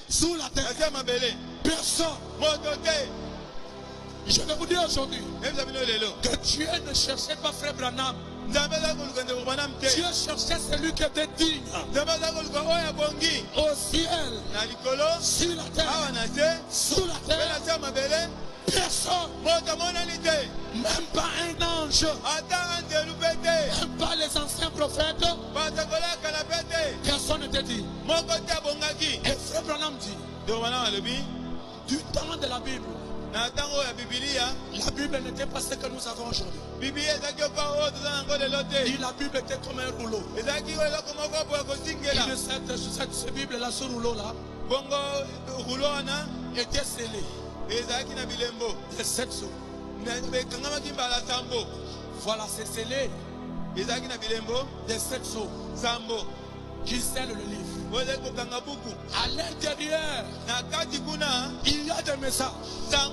sous la terre. Personne. Je vais vous dire aujourd'hui que Dieu ne cherchait pas frère Branham. Dieu cherchait celui qui était digne. Au ciel, sur la terre, sous la terre, personne, même pas un ange, même pas les anciens prophètes, personne n'était digne. Et frère Branham dit, du temps de la Bible, la Bible n'était pas ce que nous avons aujourd'hui. La Bible était comme un rouleau. Cette Bible-là, ce rouleau-là, était scellé de 7 sceaux. Voilà, c'est scellé de 7 sceaux qui scellent le livre. À l'intérieur, il y a des messages. À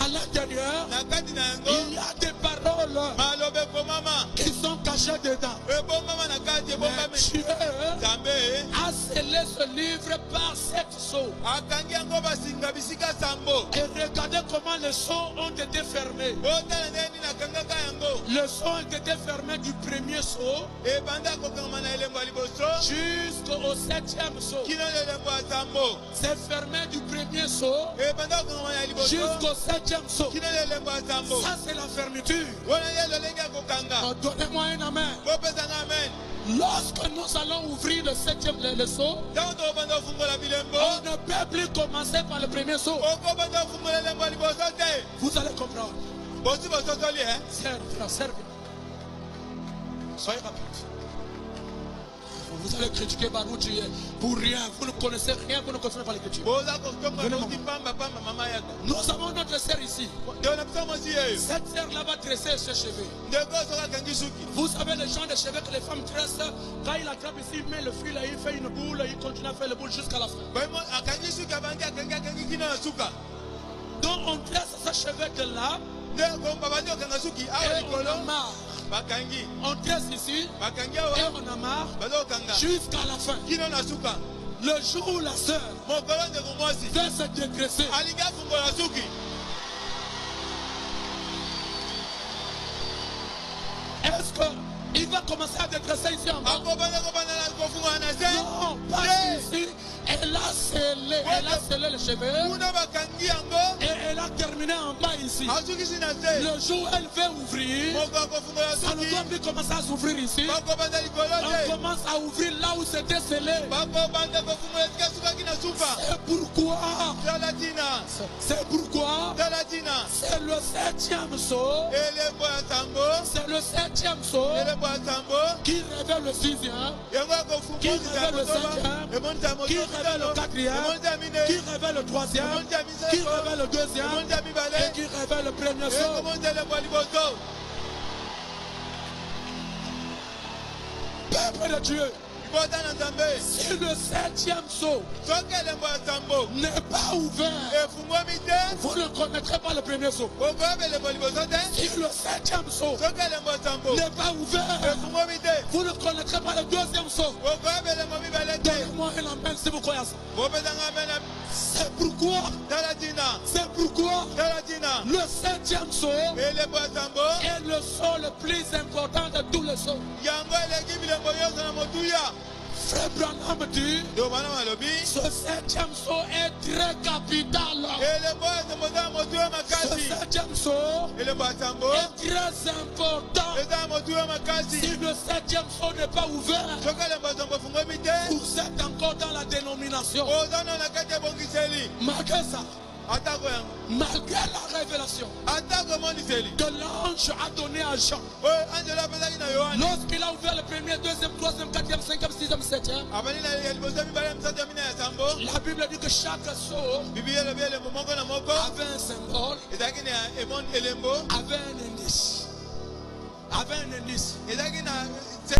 l'intérieur, il y a des paroles qui sont cachées dedans. Mais Dieu a scellé ce livre par 7 sceaux. Et regardez comment les sceaux ont été fermés. Les sceaux ont été fermés du premier sceau jusqu'au 7e sceau. C'est fermé du premier sceau jusqu'au 7e sceau. Ça, c'est la fermeture. Donnez-moi un amen. Lorsque nous allons ouvrir le 7e sceau, on ne peut plus commencer par le premier sceau. Vous allez comprendre. Servez. Soyez rapide. Vous allez critiquer Barouti pour rien. Vous ne connaissez rien, vous ne connaissez pas l'écriture. Nous avons notre sœur ici. Cette sœur-là va tresser ses cheveux. Vous savez les gens de cheveux que les femmes tressent. Quand il attrape ici, il met le fil, il fait une boule, il continue à faire le boule jusqu'à la fin. Donc on tresse ses cheveux de là. Et on a marre. On tresse ici et on a marre jusqu'à la fin. Le jour où la sœur va se dégraisser, est-ce qu'il va commencer à dégraisser ici en bas? Non, parce qu'ici, elle a scellé les cheveux et elle a terminé en bas ici. Le jour où elle veut ouvrir, ça ne doit plus commencer à s'ouvrir ici. On commence à ouvrir là où c'était scellé. C'est pourquoi c'est le 7e sceau. C'est le 7e sceau qui révèle le 6e, qui révèle le 5e, qui révèle le 4e, qui révèle le 3e, qui révèle le 2e et qui révèle le premier sceau. Peuple de Dieu, si le 7e sceau n'est pas ouvert, vous ne connaîtrez pas le premier sceau. Si le 7e sceau n'est pas ouvert, vous ne connaîtrez pas le 2e sceau. Donnez-moi un amen si vous croyez à ça. C'est pourquoi le 7e sceau est le sceau le plus important de tous les sceaux. Frère Branham dit, ce 7e sceau est très capital. Ce 7e sceau est très important. Si le 7e sceau n'est pas ouvert, vous êtes encore dans la dénomination. Malgré ça, malgré la révélation que l'ange a donné à Jean, lorsqu'il a ouvert le 1er, 2e, 3e, 4e, 5e, 6e, 7e, la Bible dit que chaque sceau avait un symbole, avait un indice.